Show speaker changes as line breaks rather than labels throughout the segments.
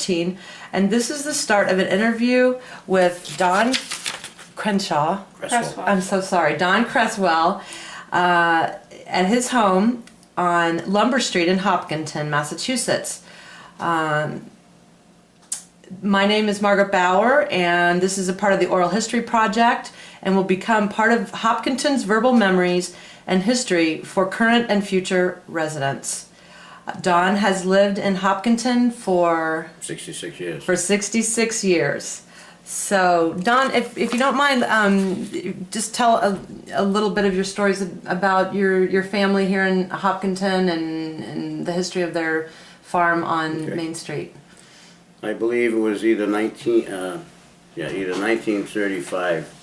15, and this is the start of an interview with Don Crenshaw.
Creswell.
I'm so sorry, Don Creswell, at his home on Lumber Street in Hopkinton, Massachusetts. My name is Margaret Bauer, and this is a part of the Oral History Project, and will become part of Hopkinton's verbal memories and history for current and future residents. Don has lived in Hopkinton for
66 years.
66 years. So, Don, if you don't mind, just tell a little bit of your stories about your family here in Hopkinton and the history of their farm on Main Street.
I believe it was either 1935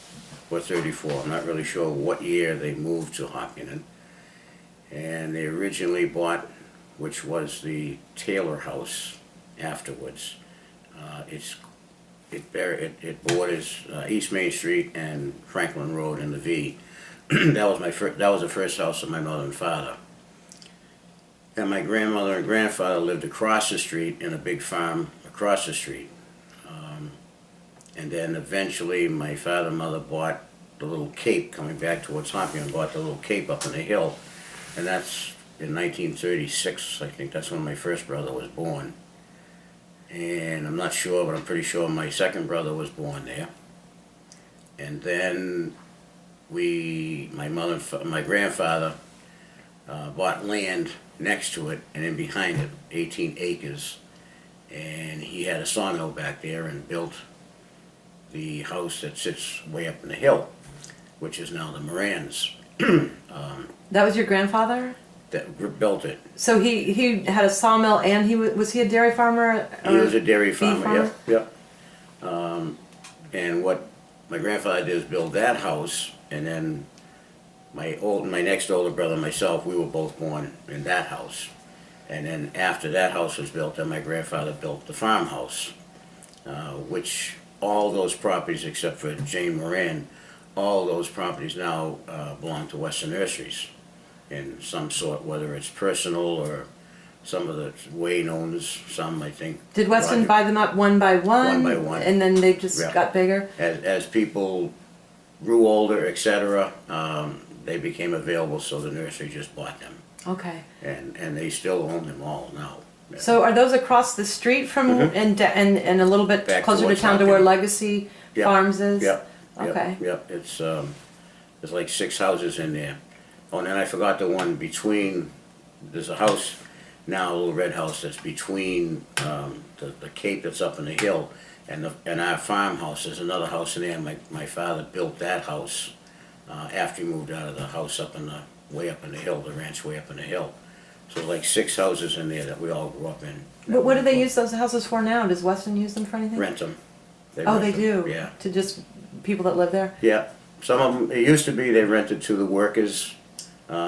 or 34. I'm not really sure what year they moved to Hopkinton. And they originally bought, which was the Taylor House afterwards. It borders East Main Street and Franklin Road in the V. That was the first house of my mother and father. And my grandmother and grandfather lived across the street in a big farm across the street. And then eventually my father and mother bought the little cape coming back towards Hopkinton, bought the little cape up in the hill. And that's in 1936, I think that's when my first brother was born. And I'm not sure, but I'm pretty sure my second brother was born there. And then my grandfather bought land next to it, and in behind it, 18 acres. And he had a sawmill back there and built the house that sits way up in the hill, which is now the Morans.
That was your grandfather?
That built it.
So he had a sawmill, and was he a dairy farmer?
He was a dairy farmer,
farmer?
yep. And what my grandfather did is build that house, and then my next older brother and myself, we were both born in that house. And then after that house was built, then my grandfather built the farmhouse, which all those properties except for Jane Moran, all those properties now belong to Western Nurseries in some sort, whether it's personal or some of the Wayne owns some, I think.
Did Weston buy them up one by one?
One by one.
And then they just got bigger?
As people grew older, etc., they became available, so the nursery just bought them.
Okay.
And they still own them all now.
So are those across the street from and a little bit
Back
closer to
towards
town to where
Hopkins.
Legacy
Yep.
Farms is?
Yep.
Okay.
Yep. There's like 6 houses in there. Oh, and then I forgot the one between. There's a house now, a little red house that's between the cape that's up in the hill and our farmhouse. There's another house in there. My father built that house after he moved out of the house way up in the hill, the ranch way up in the hill. So like 6 houses in there that we all grew up in.
But what do they use those houses for now? Does Weston use them for anything?
Rent them.
They
rent
do?
them. Yeah.
To just people that live there?
Yeah. Some of them, it used to be they rented to the workers.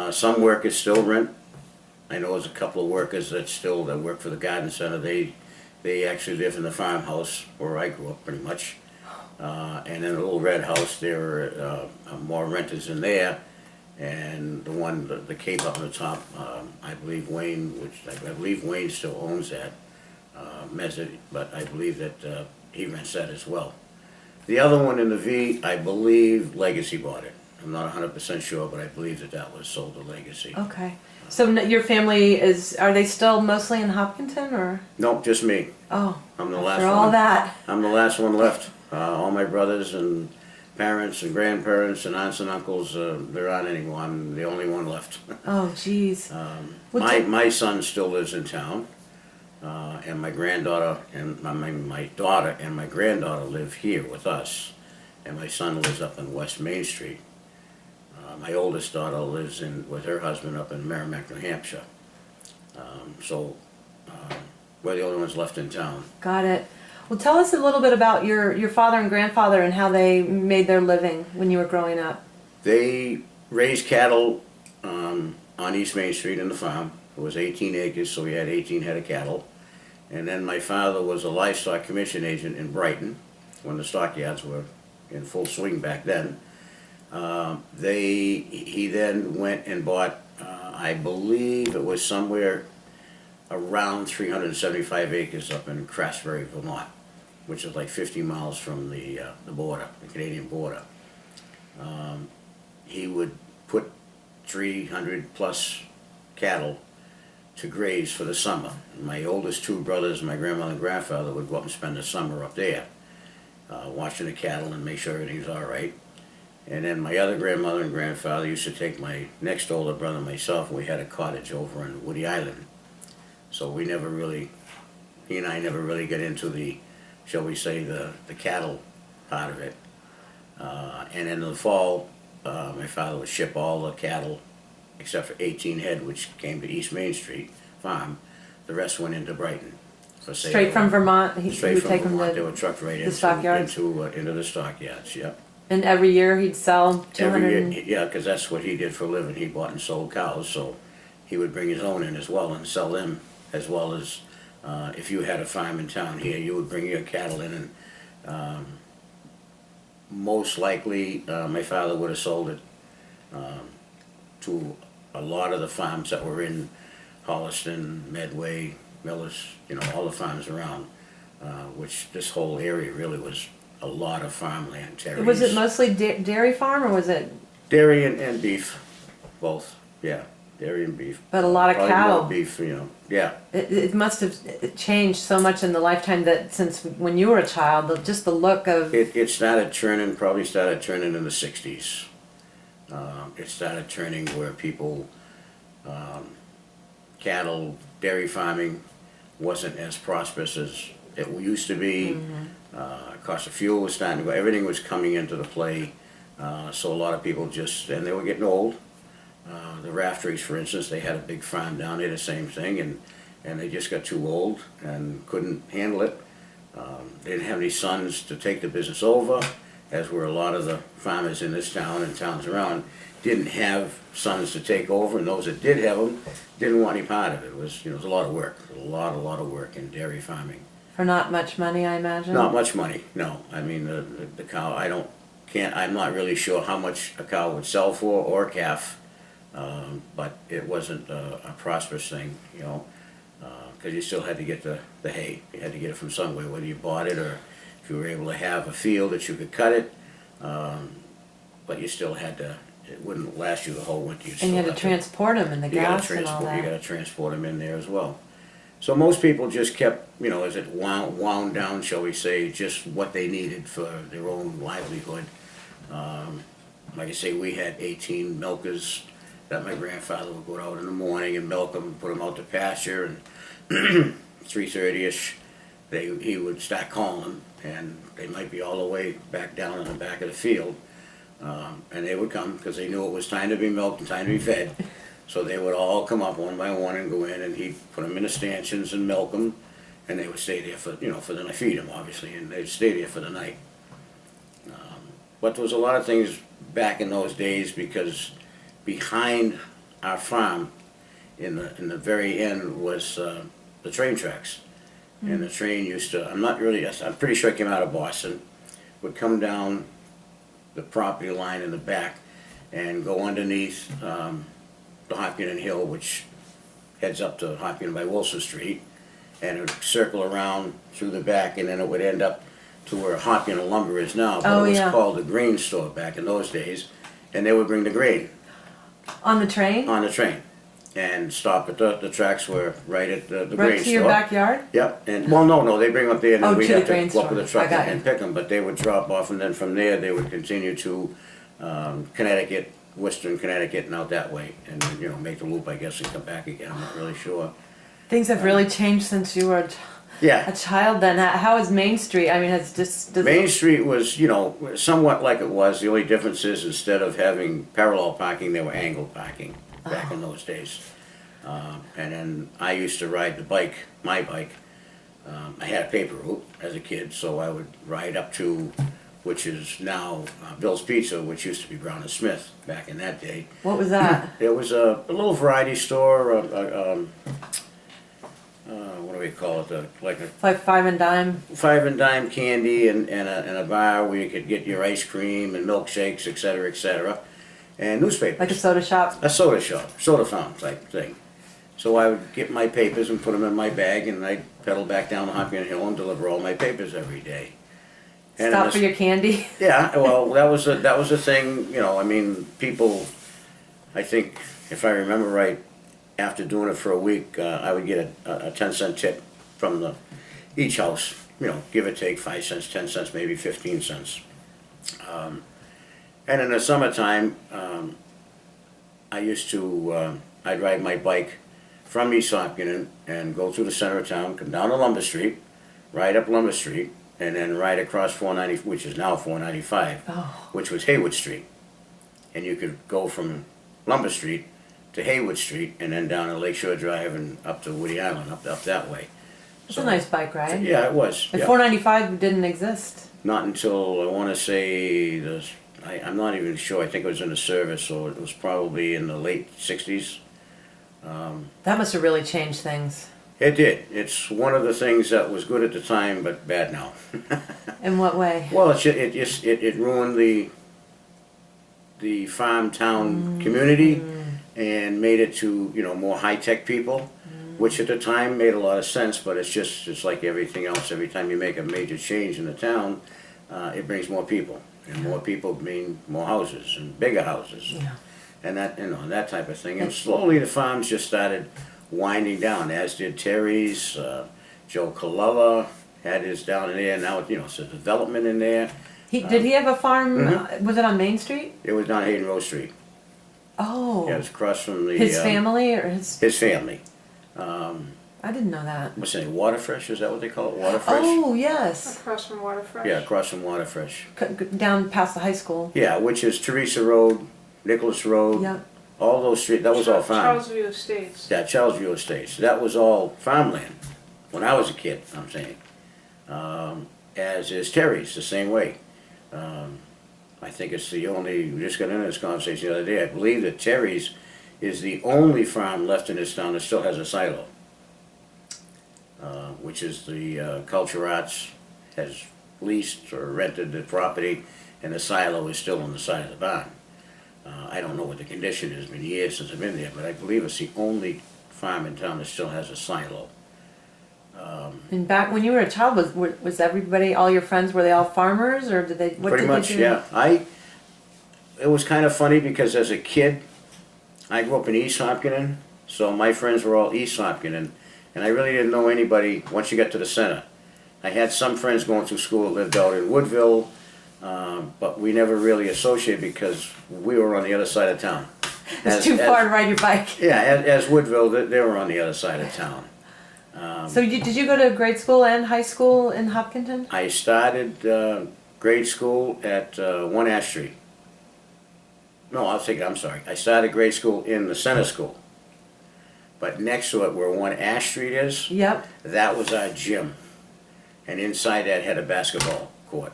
Some workers still rent. I know there's a couple of workers that work for the garden center. They actually live in the farmhouse where I grew up pretty much. And in a little red house, there are more renters in there. And the cape up on the top, I believe Wayne still owns that but I believe that he rents that as well. The other one in the V, I believe Legacy bought it. I'm not 100% sure, but I believe that was sold to Legacy.
Okay. So your family are they still mostly in Hopkinton or?
Nope, just me.
Oh,
I'm the last
after
one.
all that.
I'm the last one left. All my brothers and parents and grandparents and aunts and uncles, there aren't anyone. I'm the only one left.
Oh, geez.
My son still lives in town, and my granddaughter and my daughter and my granddaughter live here with us, and my son lives up in West Main Street. My oldest daughter lives with her husband up in Merrimack, New Hampshire. We're the only ones left in town.
Got it. Well, tell us a little bit about your father and grandfather and how they made their living when you were growing up.
They raised cattle on East Main Street in the farm. It was 18 acres, so we had 18 head of cattle. And then my father was a livestock commission agent in Brighton when the stockyards were in full swing back then. He then went and bought, I believe it was somewhere around 375 acres up in Creswell, Vermont, which is like 50 miles from the border, the Canadian border. He would put 300 plus cattle to graze for the summer. My oldest two brothers, my grandmother and grandfather, would go up and spend the summer up there, watching the cattle and make sure everything was all right. And then my other grandmother and grandfather used to take my next older brother and myself, and we had a cottage over in Woody Island. So we never really, he and I never really got into the, shall we say, the cattle part of it. And in the fall, my father would ship all the cattle, except for 18 head, which came to East Main Street Farm. The rest went into Brighton for sale.
Straight from Vermont, he
Straight
would
from
take
Vermont. They
them
were trucked right
the stockyards?
into the stockyards, yep.
and every year he'd sell 200.
Every year, yeah, because that's what he did for a living. He bought and sold cows, so he would bring his own in as well and sell them, as well as if you had a farm in town here, you would bring your cattle in, and most likely my father would have sold it to a lot of the farms that were in Holliston, Medway, Millis, you know, all the farms around, which this whole area really was a lot of farmland. Terry's.
Was it mostly dairy farm, or was it?
Dairy and beef, both, yeah, dairy and beef.
But a lot of
Probably
cattle.
more beef, you know, yeah.
It must have changed so much in the lifetime that since when you were a child, just the look of.
It started turning, probably started turning in the 60s. It started turning where people, cattle, dairy farming wasn't as prosperous as it used to be. Cost of fuel was starting to go, everything was coming into the play. So a lot of people just, and they were getting old. The Rafteries, for instance, they had a big farm down there, the same thing, and they just got too old and couldn't handle it. They didn't have any sons to take the business over, as were a lot of the farmers in this town and towns around didn't have sons to take over, and those that did have them didn't want any part of it. It was, you know, it was a lot of work, a lot of work in dairy farming.
For not much money, I imagine.
Not much money, no. I mean, the cow, I'm not really sure how much a cow would sell for, or a calf, but it wasn't a prosperous thing, you know, because you still had to get the hay. You had to get it from somewhere, whether you bought it or if you were able to have a field that you could cut it, but you still had to, it wouldn't last you the whole winter.
And you had to transport them and the gas and all
You
that.
gotta transport them in there as well. So most people just kept, you know, as it wound down, shall we say, just what they needed for their own livelihood. Like I say, we had 18 milkers that my grandfather would go out in the morning and milk them, put them out to pasture, and 3:30ish, he would start calling them, and they might be all the way back down in the back of the field. And they would come because they knew it was time to be milked and time to be fed. So they would all come up one by one and go in, and he'd put them in the stanchions and milk them, and they would stay there for, you know, for the night, feed them obviously, and they'd stay there for the night. But there was a lot of things back in those days, because behind our farm, in the very end, was the train tracks. And the train used to, I'm pretty sure it came out of Boston, would come down the property line in the back and go underneath the Hopkinton Hill, which heads up to Hopkinton by Wilson Street, and it would circle around through the back, and then it would end up to where Hopkinton Lumber is now, but it was called the grain store back in those days, and they would bring the grain.
On the train?
On the train, and stop at the tracks were right at the grain store.
Right to your backyard?
Yep, and, well, no, they bring them up there, and then we'd
to the
have to
grain
go up with a
store.
truck
I got
and
you.
pick them, but they would drop off, and then from there, they would continue to Connecticut, Western Connecticut, and out that way, and, you know, make the loop, I guess, and come back again, I'm not really sure.
Things have really changed since you were a
Yeah,
child then. How is Main Street? I mean, it's just...
Main Street was, you know, somewhat like it was. The only difference is, instead of having parallel parking, they were angle parking back in those days. And then I used to ride the bike, my bike. I had a paper route as a kid, so I would ride up to, which is now Bill's Pizza, which used to be Brown and Smith back in that day.
What was that?
It was a little variety store, what do we call it, like a
Like five and dime?
five and dime candy, and a bar where you could get your ice cream and milkshakes, etc., and newspapers.
Like a soda shop?
A soda shop, soda fountain type thing. So I would get my papers and put them in my bag, and I'd pedal back down to Hopkinton Hill and deliver all my papers every day. And
Stop for your candy.
yeah, well, that was a thing, you know, I mean, people, I think, if I remember right, after doing it for a week, I would get a 10-cent tip from each house, you know, give or take 5 cents, 10 cents, maybe 15 cents. And in the summertime, I used to, I'd ride my bike from East Hopkinton and go through the center of town, come down to Lumber Street, ride up Lumber Street, and then ride across 490, which is now 495,
Oh.
which was Haywood Street. And you could go from Lumber Street to Haywood Street and then down to Lakeshore Drive and up to Woody Island, up that way.
It's a nice bike ride.
Yeah, it was.
And
Yeah.
495 didn't exist.
Not until, I want to say, I'm not even sure, I think it was in the service, so it was probably in the late 60s.
That must have really changed things.
It did. It's one of the things that was good at the time, but bad now.
In what way?
Well, it ruined the farm town community and made it to, you know, more high-tech people, which at the time made a lot of sense, but it's like everything else. Every time you make a major change in the town, it brings more people, and more people mean more houses and bigger houses,
Yeah.
and that, you know, that type of thing. And slowly the farms just started winding down, as did Terry's. Joe Colella had his down in there. Now, you know, it's a development in there.
Did he have a farm? Was it on Main Street?
It was down Hayden Rose Street.
Oh.
Yeah, it was across from the
His family or his?
His family.
I didn't know that.
What's it? Waterfresh? Is that what they call it? Waterfresh?
Oh, yes.
Across from Waterfresh?
Yeah, across from Waterfresh.
Down past the high school.
Yeah, which is Teresa Road, Nicholas Road.
Yep.
All those streets. That was all farm.
Charlesview Estates.
Yeah, Charlesview Estates. That was all farmland when I was a kid, I'm saying. As is Terry's, the same way. I think it's the only, we just got into this conversation the other day, I believe that Terry's is the only farm left in this town that still has a silo. Which is the Culture Arts has leased or rented the property, and the silo is still on the side of the barn. I don't know what the condition is, it's been years since I've been there, but I believe it's the only farm in town that still has a silo.
And back when you were a child, was everybody, all your friends, were they all farmers, or did they? What
Pretty
did
much,
they do?
yeah. It was kind of funny because as a kid, I grew up in East Hopkinton, so my friends were all East Hopkinton, and I really didn't know anybody once you got to the center. I had some friends going through school that lived out in Woodville, but we never really associated because we were on the other side of town.
It's too far to ride your bike.
Yeah, as Woodville, they were on the other side of town.
So did you go to grade school and high school in Hopkinton?
I started grade school at 1 Ash Street. No, I'm sorry. I started grade school in the center school. But next to it, where 1 Ash Street is,
Yep.
that was our gym. And inside that had a basketball court.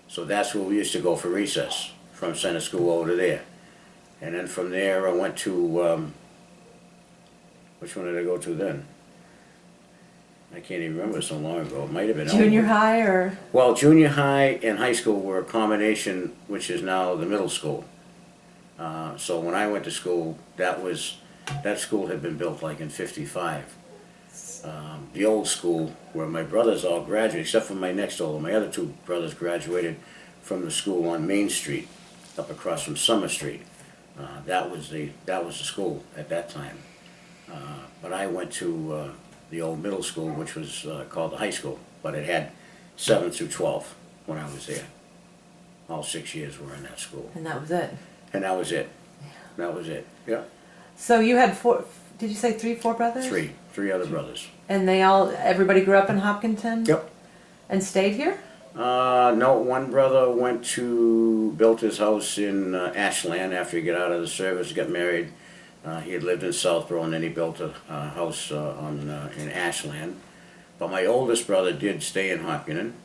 So that's where we used to go for recess, from center school over to there. And then from there, I went to, which one did I go to then? I can't even remember, so long ago. It might have been
Junior
Elmwood.
high or?
Well, junior high and high school were a combination, which is now the middle school. So when I went to school, that school had been built like in '55. The old school, where my brothers all graduated, except for my next older, my other two brothers graduated from the school on Main Street, up across from Summer Street. That was the school at that time. But I went to the old middle school, which was called the high school, but it had 7 through 12 when I was there. All 6 years were in that school.
And that was it.
And that was it. That was it. Yeah.
So you had four, did you say four brothers?
Three other brothers.
And everybody grew up in Hopkinton?
Yep.
And stayed here?
No, one brother built his house in Ashland after he got out of the service, got married. He had lived in Southborough, and then he built a house in Ashland. But my oldest brother did stay in Hopkinton,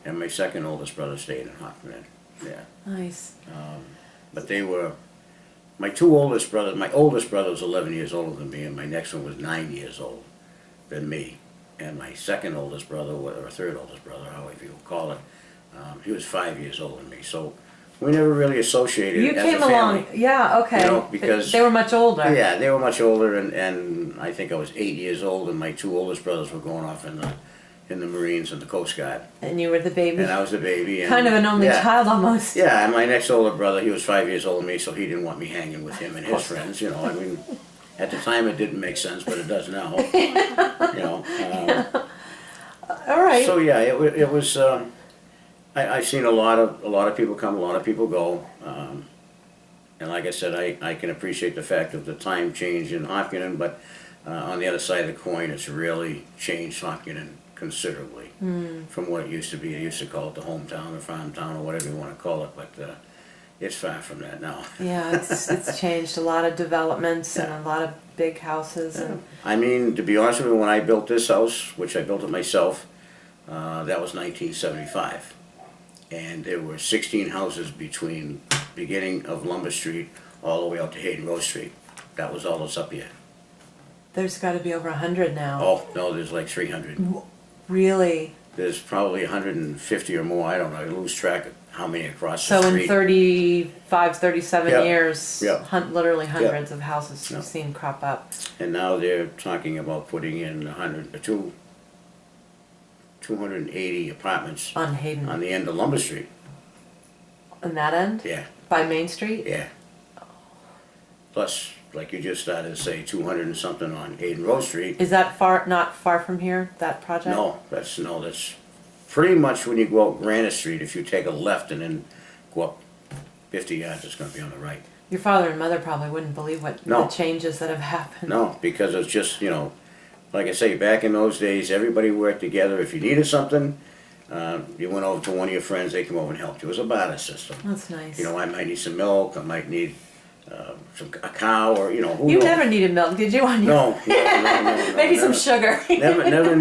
and my second oldest brother stayed in Hopkinton. Yeah.
Nice.
But they were, my oldest brother was 11 years older than me, and my next one was 9 years older than me. And my second oldest brother, or third oldest brother, however you call it, he was 5 years older than me. So we never really associated
You
as
came
a family.
along, yeah, okay.
You know, because-
They were much older.
Yeah, they were much older, and I think I was 8 years old, and my two oldest brothers were going off in the Marines and the Coast Guard,
And you were the baby.
and I was the baby. And,
Kind of an only
yeah.
child almost.
Yeah, and my next older brother, he was 5 years older than me, so he didn't want me hanging with him and his friends. You know, I mean, at the time it didn't make sense, but it does now. You know.
All right.
So yeah, it was. I've seen a lot of people come, a lot of people go, and like I said, I can appreciate the fact of the time change in Hopkinton, but on the other side of the coin, it's really changed Hopkinton considerably from what it used to be. I used to call it the hometown or farm town or whatever you want to call it, but it's far from that now.
Yeah, it's changed. A lot of developments and a lot of big houses. And
I mean, to be honest with you, when I built this house, which I built it myself, that was 1975. And there were 16 houses between beginning of Lumber Street all the way out to Hayden Road Street. That was all that's up here.
there's got to be over 100 now.
Oh, no, there's like 300.
Really?
There's probably 150 or more, I don't know, I lose track of how many across
So
the
in
street.
35, 37
Yeah.
years,
Yeah.
literally hundreds of houses
Yeah.
you've seen crop up.
And now they're talking about putting in 280 apartments
On Hayden.
on the end of Lumber Street.
On that end?
Yeah,
By Main Street?
yeah. Plus, like you just started to say, 200 and something on Hayden Road Street.
Is that not far from here, that project?
No, that's pretty much when you go out Granite Street, if you take a left and then go up 50 yards, it's gonna be on the right.
Your father and mother probably wouldn't believe what
No.
the changes that have happened.
No, because it's just, you know, like I say, back in those days, everybody worked together. If you needed something, you went over to one of your friends, they come over and helped you. It was a barter system.
That's nice.
You know, I might need some milk, I might need a cow, or, you know, who
You
knows?
never needed milk, did you? On your...
No.
Maybe some
never.
sugar.
Never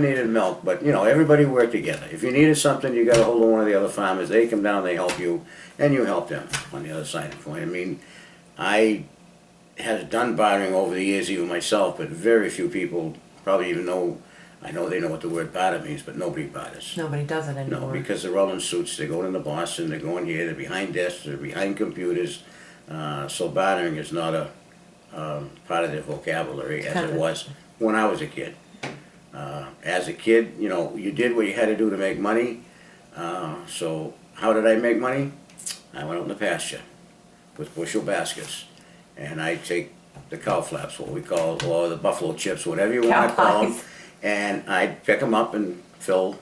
needed milk, but you know, everybody worked together. If you needed something, you got a hold of one of the other farmers, they come down, they help you, and you help them on the other side of the coin. I mean, I have done bartering over the years, even myself, but very few people probably even know, I know they know what the word barter means, but nobody barters.
Nobody does it
No,
anymore.
because they're all in suits, they're going into Boston, they're going here, they're behind desks, they're behind computers, so bartering is not a part of their vocabulary as
kind
it
of a-
was when I was a kid. As a kid, you know, you did what you had to do to make money. So how did I make money? I went out in the pasture with bushel baskets, and I take the cow flaps, what we call, or the buffalo chips, whatever you want to call them,
pies.
and I'd pick them up and fill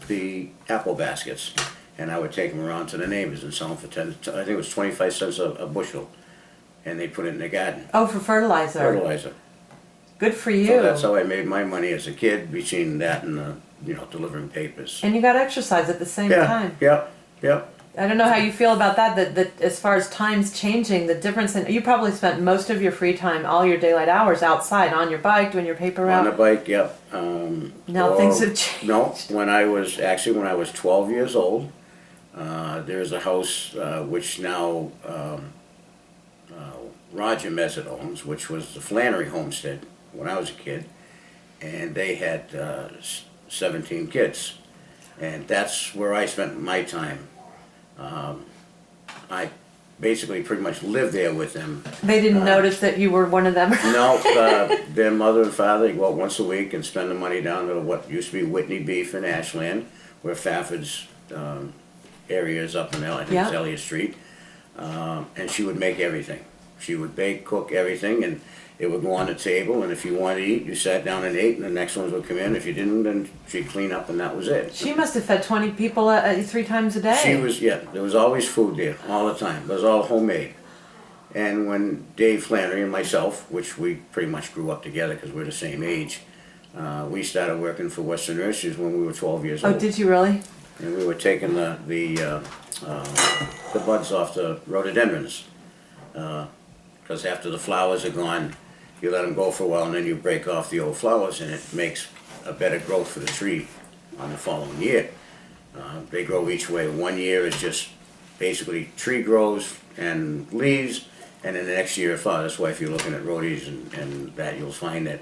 the apple baskets, and I would take them around to the neighbors and sell them for 10, I think it was 25 cents a bushel, and they put it in the garden,
Oh, for fertilizer.
fertilizer.
Good for you.
So that's how I made my money as a kid, between that and delivering papers.
And you got exercise at the same
Yeah,
time.
yeah.
I don't know how you feel about that as far as times changing, the difference in, you probably spent most of your free time, all your daylight hours outside, on your bike, doing your paper
On the
route.
bike, yep.
Now things have changed.
No, when I was 12 years old, there's a house which now Roger Mezet owns, which was the Flannery homestead when I was a kid, and they had 17 kids, and that's where I spent my time. I basically pretty much lived there with them.
They didn't notice that you were one of them.
No, their mother and father, they go out once a week and spend the money down to what used to be Whitney Beef in Ashland, where Fafford's area is up in I think it's
Yeah.
Elliott Street. And she would make everything. She would bake, cook everything, and it would go on the table, and if you wanted to eat, you sat down and ate, and the next ones would come in. If you didn't, then she'd clean up, and that was it.
She must have fed 20 people 3 times a day.
She was, yeah, there was always food there, all the time. It was all homemade. And when Dave Flannery and myself, which we pretty much grew up together because we're the same age, we started working for Western Nurseries when we were 12 years
Oh,
old.
did you really?
And we were taking the buds off the rhododendrons. Because after the flowers are gone, you let them go for a while and then you break off the old flowers and it makes a better growth for the tree on the following year. They grow each way. 1 year is just basically tree grows and leaves, and then the next year it flowers. That's why if you're looking at rhodies and that, you'll find that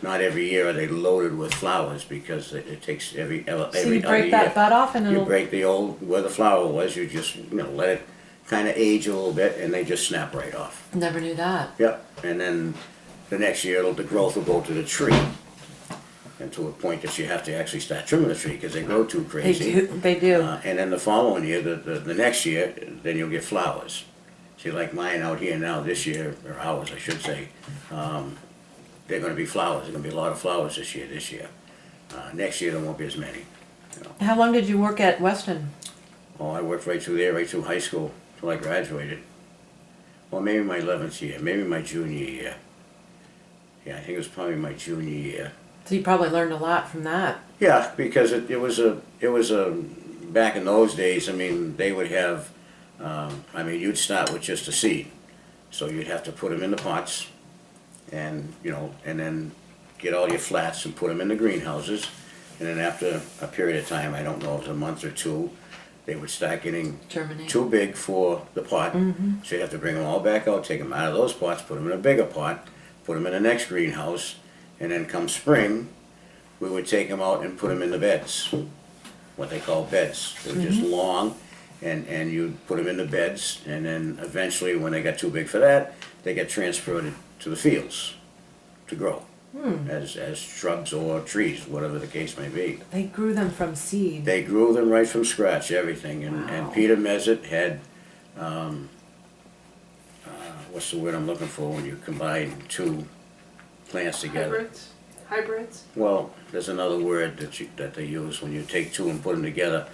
not every year are they loaded with flowers, because it takes every
So
every
you
other
break
year.
that bud off and
You
it'll.
break the old, where the flower was, you just, let it kind of age a little bit, and they just snap right off.
Never knew that.
Yep, and then the next year, the growth will go to the tree, and to a point that you have to actually start trimming the tree, because they grow too
They
crazy.
do. They do.
And then the following year, the next year, then you'll get flowers. See, like mine out here now, this year, or ours, I should say, they're gonna be flowers, there's gonna be a lot of flowers this year. Next year, there won't be as many.
How long did you work at Weston?
Oh, I worked right through there, right through high school, till I graduated. Well, maybe my 11th year, maybe my junior year. Yeah, I think it was probably my junior year.
So you probably learned a lot from that.
Yeah, because it was a, back in those days, I mean, they would have, you'd start with just a seed. So you'd have to put them in the pots, and, and then get all your flats and put them in the greenhouses. And then after a period of time, I don't know if it was a month or two, they would start getting
Germinate.
too big for the pot. So you'd have to bring them all back out, take them out of those pots, put them in a bigger pot, put them in the next greenhouse, and then come spring, we would take them out and put them in the beds, what they call beds. They were just long, and you'd put them in the beds, and then eventually, when they got too big for that, they get transported to the fields to grow as shrubs or trees, whatever the case may be.
They grew them from seed.
They grew them right from scratch, everything, and
Wow.
Peter Mezzett had, what's the word I'm looking for when you combine two plants together?
Hybrids?
Well, there's another word that they use when you take two and put them together.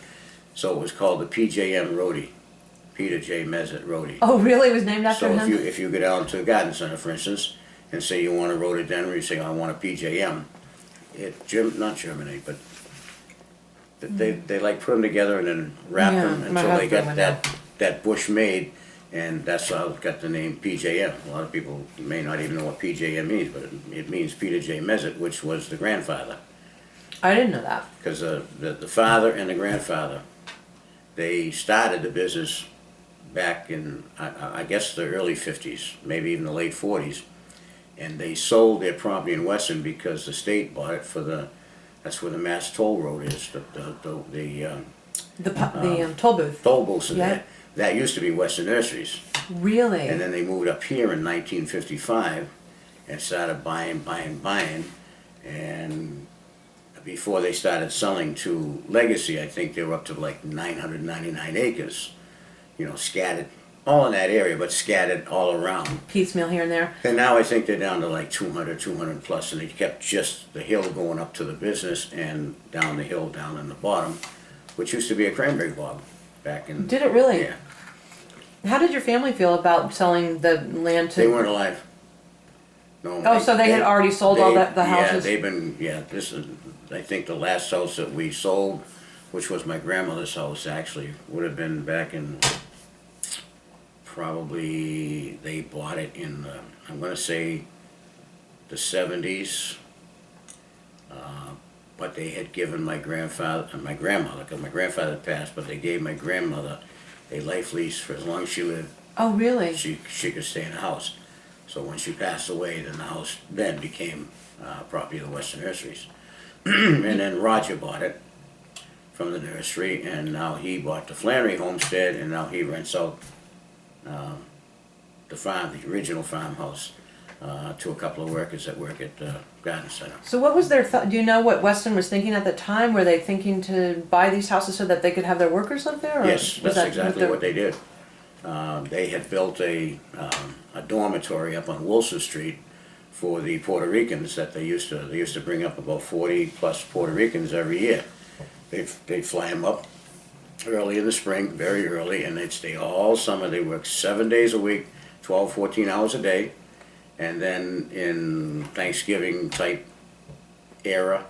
So it was called the PJM Rhodey, Peter J. Mezzett Rhodey.
Oh, really? It was named after
So
him?
if you go down to the garden center, for instance, and say you want a rhododendron, you say, I want a PJM, not germinate, but they like put them together and then wrap
Yeah,
them
my
until they
husband
got
would
that bush made, and that's how it got the name PJM. A lot of people may not even know what PJM means, but it means Peter J. Mezzett, which was the grandfather.
I didn't know that.
Because the father and the grandfather, they started the business back in, I guess, the early 50s, maybe even the late 40s. And they sold their property in Weston because the state bought it that's where the Mass Toll Road is, the
Toll booth.
toll booths in
Yeah.
there. That used to be Weston Nurseries.
Really?
And then they moved up here in 1955 and started buying. And before they started selling to Legacy, I think they were up to like 999 acres, scattered, all in that area, but scattered all around.
Piecemeal here and there.
And now I think they're down to like 200 plus, and they kept just the hill going up to the business and down the hill down in the bottom, which used to be a cranberry bog back in.
Did it really?
Yeah.
How did your family feel about selling the land to?
They weren't alive. No.
Oh, so they had already sold all the houses?
This is, I think the last house that we sold, which was my grandmother's house actually, would have been back in, probably, they bought it in, I'm gonna say, the 70s. But they had given my grandmother, because my grandfather passed, but they gave my grandmother a life lease for as long as she lived.
Oh, really?
She could stay in the house. So when she passed away, then the house then became property of the Western Nurseries. And then Roger bought it from the nursery, and now he bought the Flannery homestead, and now he rents out the farm, the original farmhouse, to a couple of workers that work at the garden center.
So what was their thought? Do you know what Weston was thinking at the time? Were they thinking to buy these houses so that they could have their workers live there? Or
Yes,
was
that's
that
exactly what they did. They had built a dormitory up on Wilson Street for the Puerto Ricans that they used to bring up about 40 plus Puerto Ricans every year. They'd fly them up early in the spring, very early, and they'd stay all summer. They worked 7 days a week, 12, 14 hours a day. And then in Thanksgiving type era,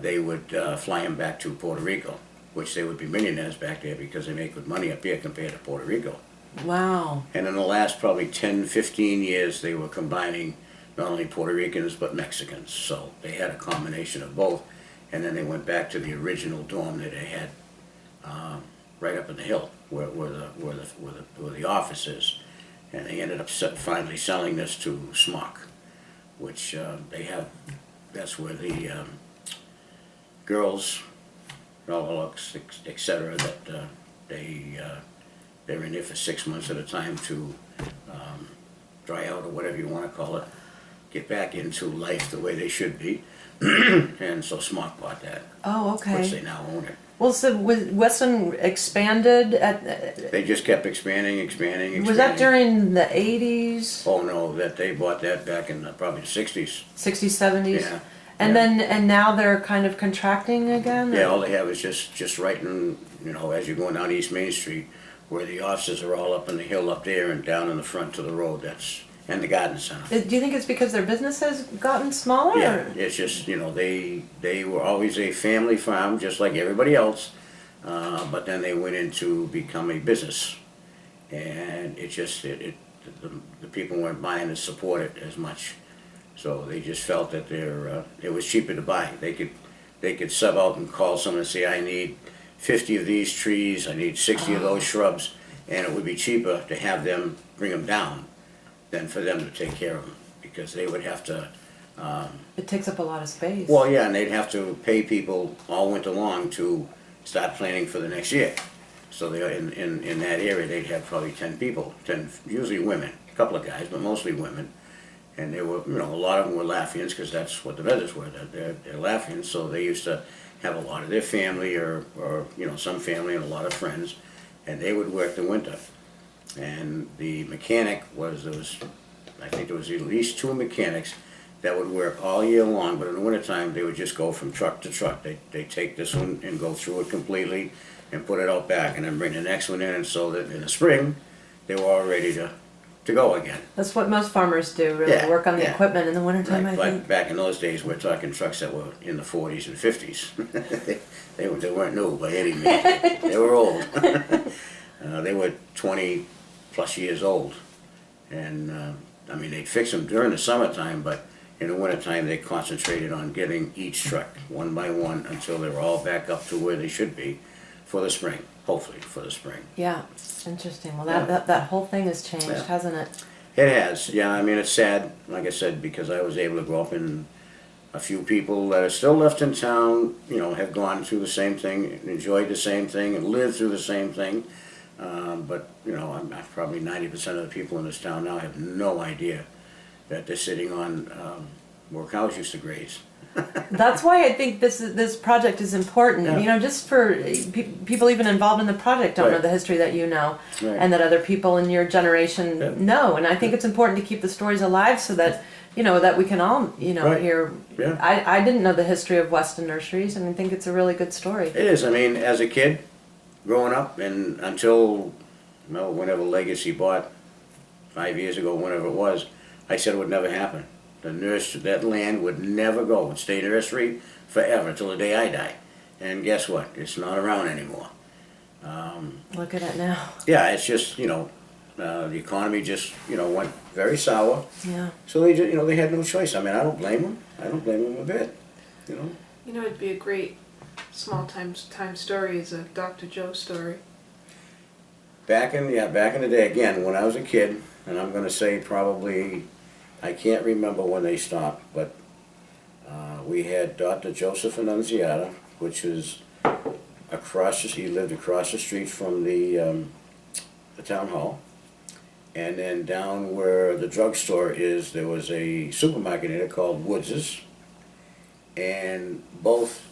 they would fly them back to Puerto Rico, which they would be millionaires back there because they make good money up here compared to Puerto Rico.
Wow.
And in the last probably 10, 15 years, they were combining not only Puerto Ricans but Mexicans. So they had a combination of both. And then they went back to the original dorm that they had right up in the hill where the office is. And they ended up finally selling this to Smock. which they have, that's where the girls, et cetera, that they're in there for 6 months at a time to dry out or whatever you want to call it, get back into life the way they should be. And so Smart bought that,
Oh,
which
okay.
they now own it.
Well, so was Weston expanded at,
They just kept expanding.
was that during the 80s,
Oh no, that they bought that back in probably the 60s.
60s, 70s?
Yeah.
And
yeah.
then, and now they're kind of contracting again?
Yeah, all they have is just right in, as you're going down East Main Street, where the offices are all up on the hill up there and down in the front to the road, and the garden center.
Do you think it's because their business has gotten smaller?
Yeah,
or-
it's just, they were always a family farm, just like everybody else, but then they went into become a business. And it just, the people weren't buying to support it as much. So they just felt that it was cheaper to buy. They could sub out and call someone and say, I need 50 of these trees, I need 60 of those shrubs, and it would be cheaper to have them bring them down than for them to take care of them, because they would have to,
It takes up a lot of space.
well, yeah, and they'd have to pay people all winter long to start planning for the next year. So they, in that area, they'd have probably 10 people, 10, usually women, a couple of guys, but mostly women. And they were, a lot of them were Lafayans, because that's what the Vedders were, they're Lafayans, so they used to have a lot of their family or some family and a lot of friends, and they would work the winter. And the mechanic I think there was at least 2 mechanics that would work all year long, but in the wintertime, they would just go from truck to truck. They'd take this one and go through it completely and put it out back, and then bring the next one in, and so that in the spring, they were all ready to go again.
That's what most farmers do, really,
Yeah,
work on the
yeah.
equipment in the wintertime,
Right,
I
but
think.
back in those days, we're talking trucks that were in the 40s and 50s. They weren't new by any means. They were old. They were 20 plus years old. And, they'd fix them during the summertime, but in the wintertime, they concentrated on getting each truck one by one until they were all back up to where they should be for the spring, hopefully for the spring.
Yeah, interesting. Well,
Yeah.
that whole thing has changed,
Yeah.
hasn't it?
It has, yeah, it's sad, like I said, because I was able to grow up in a few people that are still left in town, have gone through the same thing, enjoyed the same thing, and lived through the same thing. But, I'm probably 90% of the people in this town now have no idea that they're sitting on where cows used to graze.
That's why I think this project is important.
Yeah.
Just for people even involved in the project don't know
Right.
the history that you know,
Right.
and that other people in your generation
Yeah.
know. And I think it's important to keep the stories alive so that that we can all
Right.
hear.
Yeah.
I didn't know the history of Weston Nurseries, and I think it's a really good story.
It is, as a kid, growing up, and until, whenever Legacy bought 5 years ago, whenever it was, I said it would never happen. That land would never go, it would stay nursery forever, till the day I die. And guess what? It's not around anymore.
Look at it now.
Yeah, it's just, the economy just, went very sour.
Yeah.
So they just, they had no choice. I don't blame them. I don't blame them a bit,
It'd be a great small time story is a Dr. Joe story.
Back in the day, again, when I was a kid, and I'm gonna say probably, I can't remember when they stopped, but we had Dr. Joseph Annunziata, which is he lived across the street from the town hall. And then down where the drugstore is, there was a supermarket in it called Woods's. And both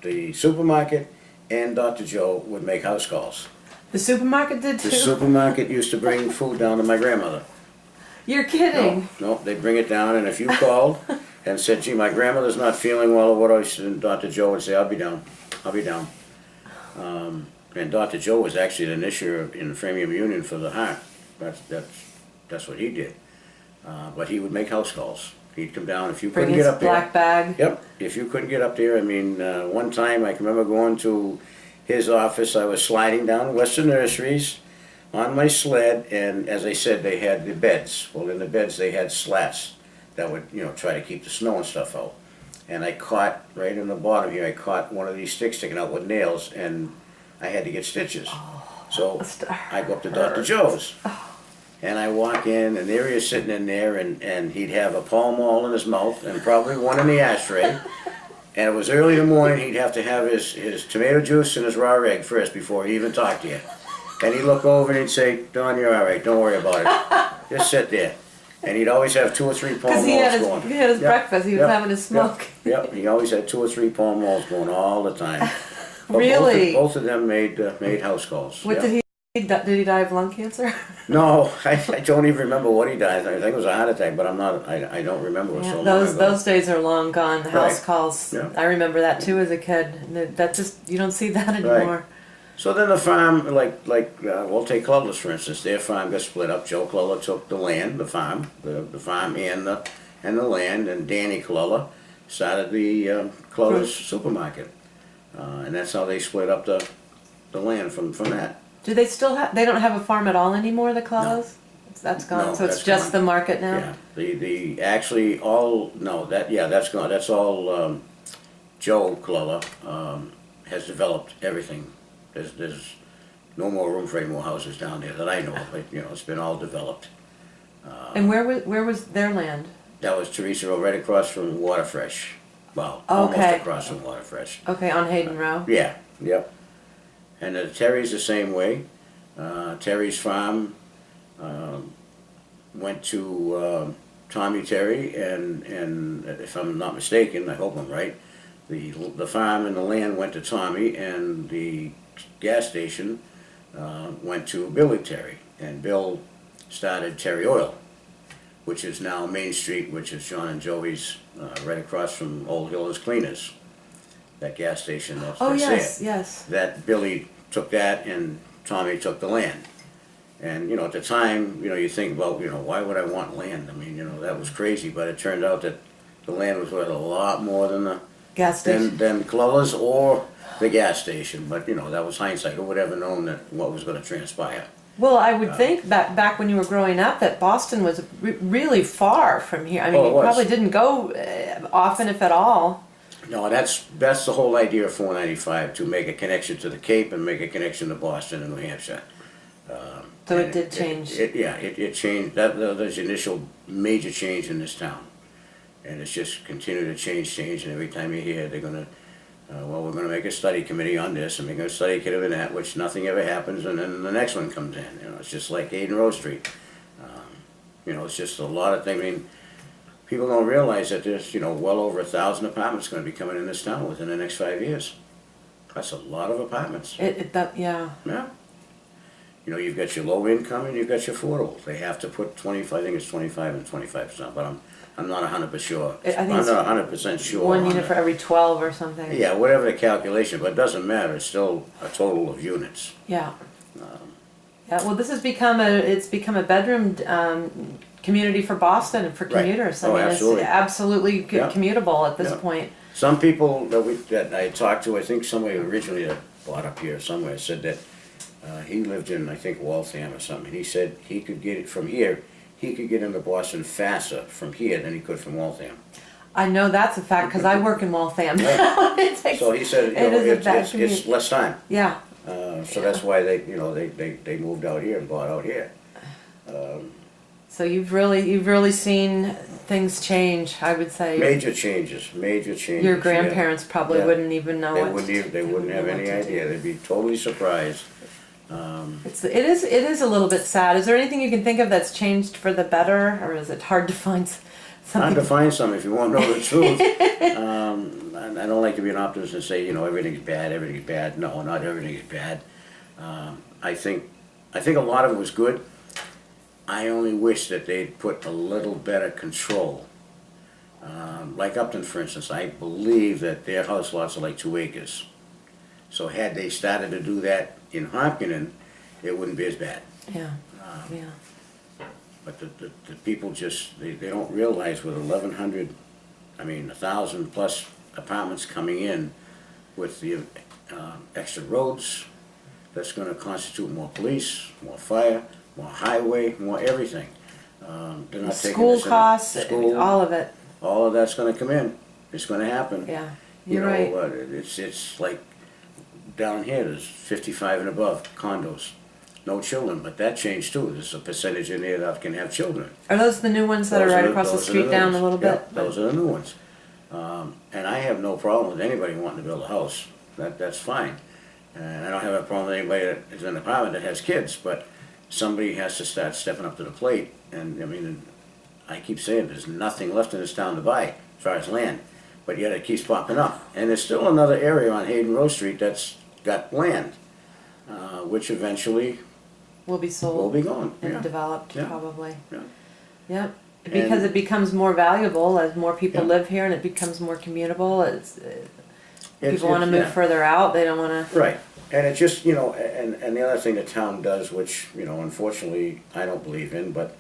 the supermarket and Dr. Joe would make house calls.
The supermarket did too?
The supermarket used to bring food down to my grandmother.
You're kidding.
No, they'd bring it down, and if you called and said, gee, my grandmother's not feeling well or what, and Dr. Joe would say, I'll be down. And Dr. Joe was actually an initiator in the Framingham Union for the heart. That's what he did. But he would make house calls. He'd come down if you
Bring
couldn't
his
get up there.
black bag.
Yep, if you couldn't get up there, one time I can remember going to his office, I was sliding down Western Nurseries on my sled, and as I said, they had the beds. Well, in the beds they had slats that would, try to keep the snow and stuff out. And I caught, right in the bottom here, I caught one of these sticks sticking out with nails, and I had to get stitches. So I go up to Dr. Joe's. And I walk in, and there he is sitting in there, and he'd have a Pall Mall in his mouth, and probably one in the ashtray. And it was early in the morning, he'd have to have his tomato juice and his raw egg first before he even talked to you. And he'd look over and he'd say, Don, you're all right, don't worry about it. Just sit there. And he'd always have 2 or 3 Pall Malls going.
He had his
Yep,
breakfast, he was
yep,
having his smoke.
Yep, he always had 2 or 3 Pall Malls going all the time. But
Really?
Both of them made house calls.
What
yeah.
did he die of lung cancer?
No, I don't even remember what he died. I think it was a heart attack, but I don't remember. It was so long ago.
Those days are long gone. House
Right.
calls.
Yeah.
I remember that too as a kid. That just you don't see that anymore.
So then the farm, we'll take Clullers for instance. Their farm got split up. Joe Cluller took the land, the farm and the land, and Danny Cluller started the Clullers supermarket, and that's how they split up the land from that.
Do they still have? They don't have a farm at all anymore. The Claws. That's gone.
No,
so it's
that's
just
gone.
the market now.
Yeah, the actually all no that yeah that's gone. That's all Joe Cluller has developed everything. There's no more room for any more houses down there that I know of. It's been all developed.
And where was their land?
That was Teresa Road, right across from Waterfresh. Well,
Okay.
almost across from Waterfresh.
Okay, on Hayden Row.
Yeah, yep. And Terry's the same way. Terry's farm went to Tommy Terry, and if I'm not mistaken, I hope I'm right, the farm and the land went to Tommy, and the gas station went to Billy Terry, and Bill started Terry Oil, which is now Main Street, which is John and Joey's, right across from Old Hiller's Cleaners. That gas station that's
yes,
there.
yes.
That Billy took that, and Tommy took the land. And at the time, you think about, why would I want land? I mean, that was crazy, but it turned out that the land was worth a lot more than the
Gas station.
than Clullers or the gas station. But that was hindsight. Who would ever known that what was going to transpire?
Well, I would think back when you were growing up that Boston was really far from here. I mean,
Oh, it
you
was.
probably didn't go often, if at all.
No, that's the whole idea of 495, to make a connection to the Cape and make a connection to Boston and New Hampshire.
So
And
it did change.
It changed. That was the initial major change in this town, and it's just continued to change. And every time you hear they're gonna, we're gonna make a study committee on this and make a study committee on that, which nothing ever happens, and then the next one comes in. It's just like Hayden Road Street. It's just a lot of things. I mean, people don't realize that there's well over 1,000 apartments going to be coming in this town within the next 5 years. That's a lot of apartments.
Yeah.
Yeah. You've got your low income and you've got your affordable. They have to put 25. I think it's 25 and 25%, but I'm not 100% sure.
I think
I'm
it's
not 100% sure.
One
on
unit
that.
for every 12 or something.
Yeah, whatever the calculation, but it doesn't matter. It's still a total of units.
Yeah. Yeah. Well, this has become a bedroom community for Boston and for
Right.
commuters.
Oh, absolutely.
It's absolutely
Yeah.
commutable at this
Yeah.
point.
Some people that I talked to, I think somebody originally that bought up here somewhere said that he lived in, I think, Waltham or something. He said he could get it from here. He could get into Boston faster from here than he could from Waltham.
I know that's a fact because I work in Waltham.
Right.
It takes-
So he said,
it is a bad
it's
commute.
less time.
Yeah.
So that's why they moved out here and bought out here.
So you've really seen things change. I would say
Major changes.
your grandparents
yeah.
probably
Yeah.
wouldn't even know
They
what.
wouldn't have any idea. They'd be totally surprised.
It is a little bit sad. Is there anything you can think of that's changed for the better, or is it hard to find something?
Hard to find something if you want to know the truth. I don't like to be an optimist and say everything's bad. No, not everything is bad. I think a lot of it was good. I only wish that they'd put a little better control. Like Upton, for instance, I believe that their house lots are like 2 acres. So had they started to do that in Hopkinton, it wouldn't be as bad.
Yeah. Yeah.
But the people just, they don't realize with 1,100, 1,000 plus apartments coming in with the extra roads, that's going to constitute more police, more fire, more highway, more everything. They're not taking
School
this in.
costs,
School,
all of it.
all of that's going to come in. It's going to happen.
Yeah.
You
You're
know,
right.
it's like down here, there's 55 and above condos. no children, but that changed too. There's a percentage in there that can have children.
Are those the new ones that are
Those
right
are-
across the
those are
street
new
down
ones.
a little
Yeah,
bit?
those are the new ones. And I have no problem with anybody wanting to build a house. That's fine. And I don't have a problem with anybody that is in an apartment that has kids, but somebody has to start stepping up to the plate. And I mean, I keep saying there's nothing left in this town to buy as far as land, but yet it keeps popping up. And there's still another area on Hayden Road Street that's got land, which eventually
Will be
will
sold
be gone.
and
Yeah.
developed,
Yeah.
probably.
Yeah.
Yep. Because
And-
it becomes more valuable as more people
Yeah.
live here and it becomes more commutable.
It's-
People want to
it's-
move
yeah.
further out. They don't want to.
Right, and it's just, and the other thing the town does, which, unfortunately, I don't believe in, but,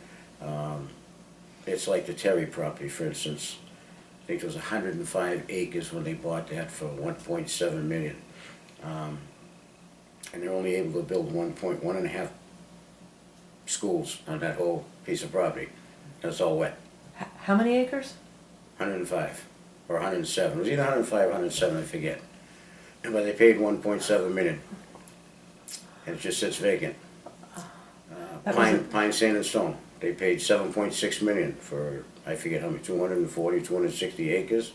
it's like the Terry property, for instance. I think it was 105 acres when they bought that for 1.7 million. And they're only able to build 1.1 schools on that whole piece of property. That's all wet,
How many acres?
105, or 107, it was either 105 or 107, I forget. But they paid 1.7 million. And it just sits vacant.
That was
Pine, Sand and Stone, they paid 7.6 million for, I forget how many, 240, 260 acres.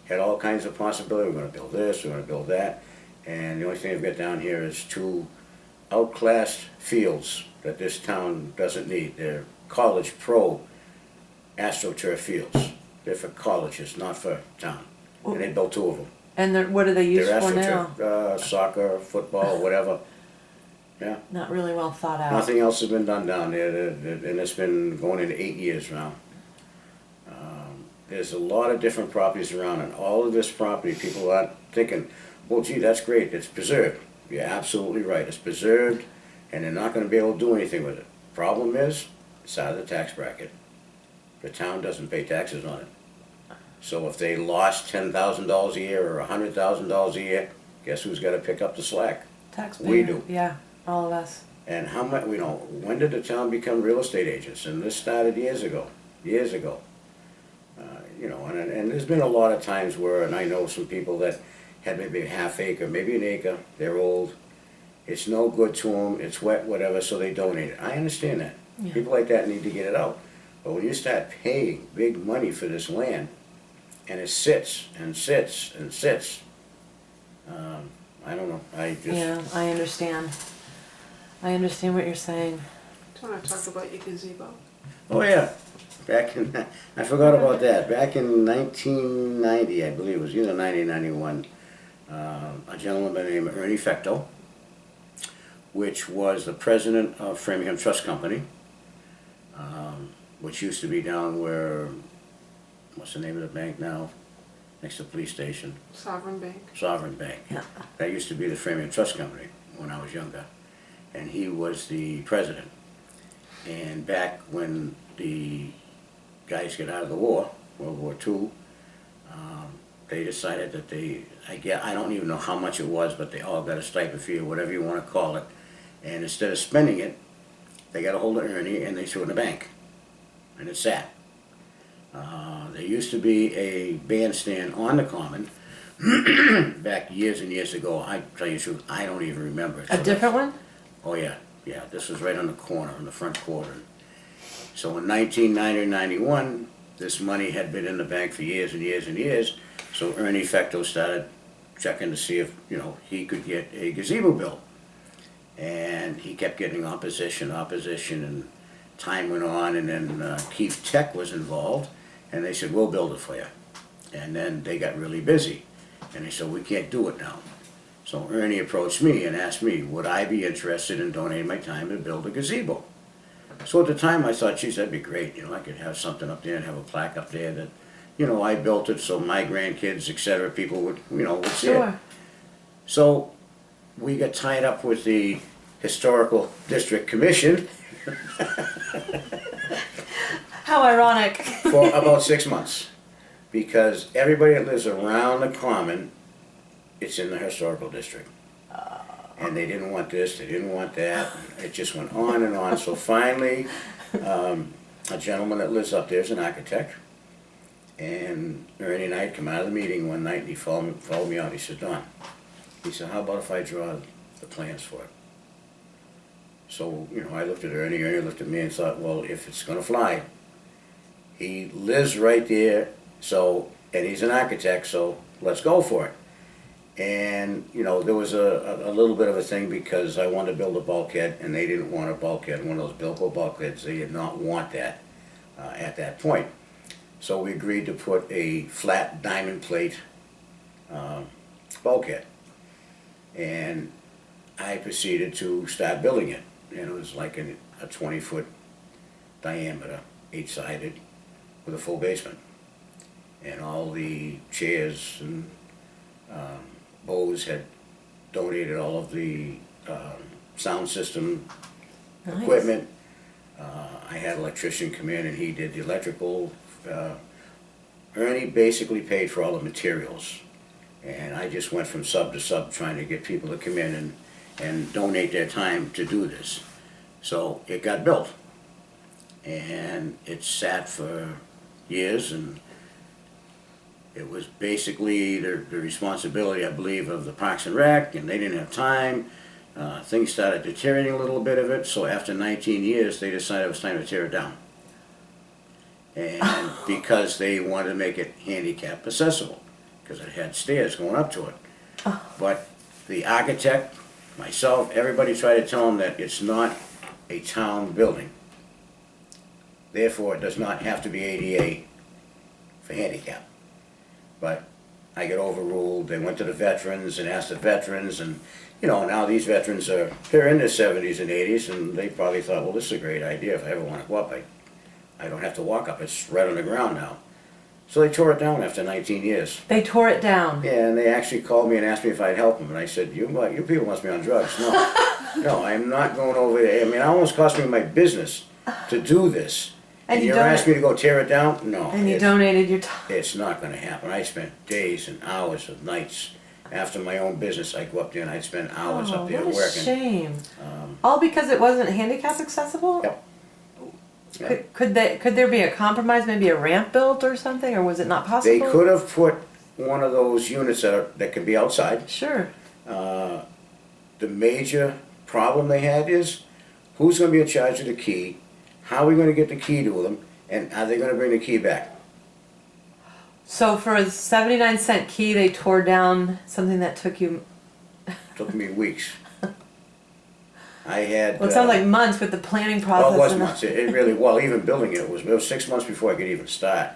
Had all kinds of possibilities, we're gonna build this, we're gonna build that. And the only thing they've got down here is 2 outclassed fields that this town doesn't need. They're college pro AstroTurf fields. They're for colleges, not for town. And they built 2 of them.
And what do they use
They're
for now?
AstroTurf, soccer, football, whatever. Yeah,
Not really well thought out.
nothing else has been done down there, and it's been going into 8 years now. There's a lot of different properties around, and all of this property, people are thinking, well, gee, that's great, it's preserved. You're absolutely right, it's preserved, and they're not gonna be able to do anything with it. Problem is, it's out of the tax bracket. The town doesn't pay taxes on it. So if they lost $10,000 a year or $100,000 a year, guess who's gotta pick up the slack?
Taxpayer.
We do.
Yeah, all of us.
And how much, when did the town become real estate agents? And this started years ago. And there's been a lot of times where, and I know some people that had maybe a half acre, maybe an acre, they're old, it's no good to them, it's wet, whatever, so they donate it. I understand that.
Yeah.
People like that need to get it out. But when you start paying big money for this land, and it sits and sits and sits, I don't know,
Yeah, I understand. I understand what you're saying.
Do you want to talk about your gazebo?
Oh yeah, I forgot about that. Back in 1990, I believe it was either 1991, a gentleman by the name of Ernie Fecto, which was the president of Framingham Trust Company, which used to be down where, what's the name of the bank now? Next to the police station.
Sovereign Bank.
Sovereign Bank.
Yeah.
That used to be the Framingham Trust Company when I was younger. And he was the president. And back when the guys got out of the war, World War II, they decided that I don't even know how much it was, but they all got a stipend fee or whatever you want to call it. And instead of spending it, they got a hold of Ernie and they threw it in the bank. And it sat. There used to be a bandstand on the Common back years and years ago. I tell you the truth, I don't even remember it.
A different one?
Oh yeah, this was right on the corner, in the front quarter. So in 1990 or 91, this money had been in the bank for years and years and years, so Ernie Fecto started checking to see if, he could get a gazebo built. And he kept getting opposition, and time went on, and then Keith Tech was involved, and they said, we'll build it for you. And then they got really busy, and they said, we can't do it now. So Ernie approached me and asked me, would I be interested in donating my time to build a gazebo? So at the time I thought, geez, that'd be great. I could have something up there and have a plaque up there that, I built it so my grandkids, etc., people would, would see it.
Sure.
So we got tied up with the Historical District Commission
How ironic.
for about 6 months. Because everybody that lives around the Common, it's in the Historical District. And they didn't want this, they didn't want that. It just went on and on. So finally, a gentleman that lives up there is an architect. And Ernie and I had come out of the meeting one night and he followed me out. He said, Don, he said, how about if I draw the plans for it? So, you know, I looked at Ernie looked at me and thought, well, if it's gonna fly, he lives right there, so, and he's an architect, so let's go for it. And, you know, there was a little bit of a thing because I wanted to build a bulkhead and they didn't want a bulkhead, one of those Bilko bulkheads. They did not want that at that point. So we agreed to put a flat diamond plate bulkhead. And I proceeded to start building it. And it was like a 20-foot diameter, 8-sided, with a full basement. And all the chairs and Bose had donated all of the sound system
Nice.
equipment. I had an electrician come in and he did the electrical. Ernie basically paid for all the materials. And I just went from sub to sub trying to get people to come in and donate their time to do this. So it got built. And it sat for years, and it was basically the responsibility, I believe, of the Parks and Rec, and they didn't have time. Things started deteriorating a little bit of it, so after 19 years, they decided it was time to tear it down. And because they wanted to make it handicap accessible, because it had stairs going up to it. But the architect, myself, everybody tried to tell them that it's not a town building. Therefore, it does not have to be ADA for handicap. But I got overruled. They went to the veterans and asked the veterans, and you know, now these veterans they're in their 70s and 80s, and they probably thought, well, this is a great idea. If I ever want to go up, I don't have to walk up. It's right on the ground now. So they tore it down after 19 years.
They tore it down.
Yeah, and they actually called me and asked me if I'd help them, and I said, you people must be on drugs. No, no, I'm not going over there. I mean, it almost cost me my business to do this.
And you
you're asking me to go tear it down? No.
And you donated your time.
It's not going to happen. I spent days and hours of nights. After my own business, I'd go up there and I'd spend hours up there
what a
working.
shame. All because it wasn't handicap accessible?
Yep. Yep.
Could there be a compromise, maybe a ramp built or something, or was it not possible?
They could have put one of those units that can be outside.
Sure.
The major problem they had is who's going to be in charge of the key, how are we going to get the key to them, and are they going to bring the key back?
So for a 79-cent key, they tore down something that took you.
Took me weeks. I had.
Well, it sounds like months with the planning process.
Well, it was
and
months. It really, well, even building it was 6 months before I could even start.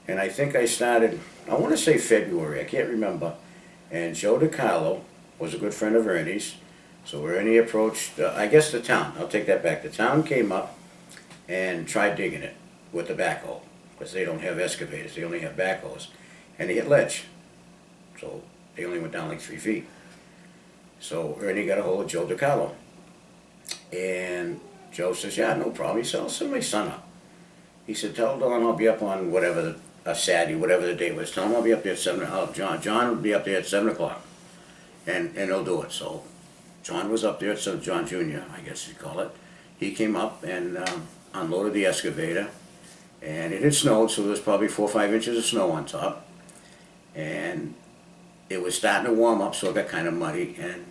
And I think I started, I want to say February, I can't remember. And Joe DiCarlo was a good friend of Ernie's. So Ernie approached, I guess the town, I'll take that back. The town came up and tried digging it with the backhoe, because they don't have excavators, they only have backhoes. And they hit ledge. So they only went down like 3 feet. So Ernie got a hold of Joe DiCarlo. And Joe says, yeah, no problem. He said, I'll send my son up. He said, tell Don I'll be up on whatever, a Saturday, whatever the date was. Tell him I'll be up there at 7 o'clock. John will be up there at 7 o'clock. And he'll do it. So John was up there, so John Jr., I guess you'd call it. He came up and unloaded the excavator. And it had snowed, so there was probably 4 or 5 inches of snow on top. And it was starting to warm up, so it got kind of muddy. And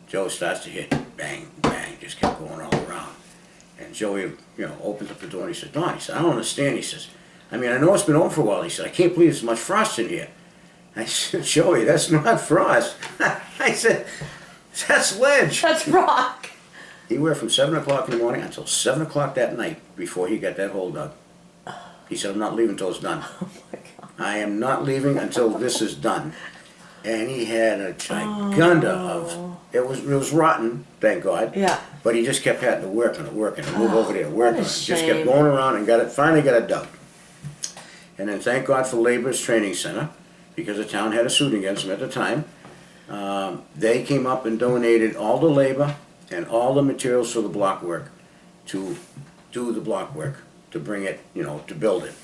Joe starts to hit bang, bang, just kept going all around. And Joey, opens up the door and he said, Don, he said, I don't understand. He says, I mean, I know it's been on for a while. He said, I can't believe there's much frost in here. I said, Joey, that's not frost. I said, that's ledge.
That's rock.
He worked from 7 o'clock in the morning until 7 o'clock that night before he got that hole dug. He said, I'm not leaving until it's done.
Oh my God.
I am not leaving until this is done. And he had a gigunda of, it was rotten, thank God.
Yeah.
But he just kept having to work and move over there, work on it. Just kept
shame.
going around and finally got it dug. And then thank God for Labor's Training Center, because the town had a suit against them at the time. They came up and donated all the labor and all the materials for the block work to do the block work, to bring it, to build it.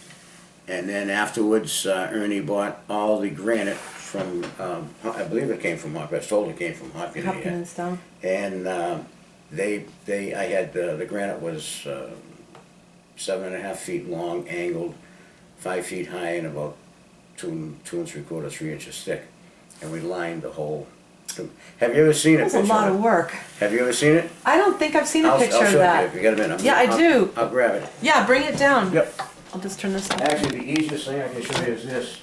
And then afterwards, Ernie bought all the granite from, I believe it came from Hopkinton. I was told it came from Hopkinton.
Hopkinton stone.
And I had, the granite was 7.5 feet long, angled, 5 feet high, and about 2 3/4, 3 inches thick. And we lined the whole Have you ever seen a
That's a
picture?
lot
of
of
it?
work.
Have you ever seen it?
I don't think I've seen a picture
I'll
of
show it to you
that.
if you got a minute.
Yeah, I do.
I'll grab it.
Yeah, bring it down.
Yep.
I'll just turn this on.
Actually, the easiest thing I can show you is this.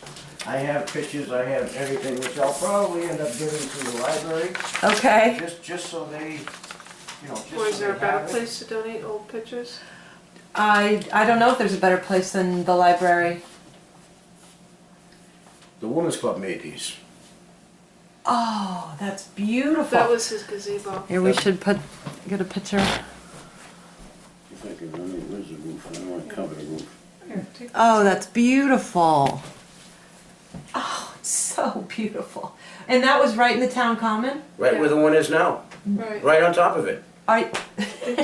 I have pictures, I have everything, which I'll probably end up giving to the library,
Okay.
just so they, just
Or is
so
there a
they
better
have it.
place to donate old pictures?
I don't know if there's a better place than the library.
The Women's Club made these.
Oh, that's beautiful.
That was his gazebo.
Here, we should get a picture.
If I could, where's the roof? I don't want to cover the roof.
Here, take
Oh, that's beautiful. Oh, it's so beautiful. And that was right in the town common?
Right where the one is now,
Right.
right on top of it.
I,
They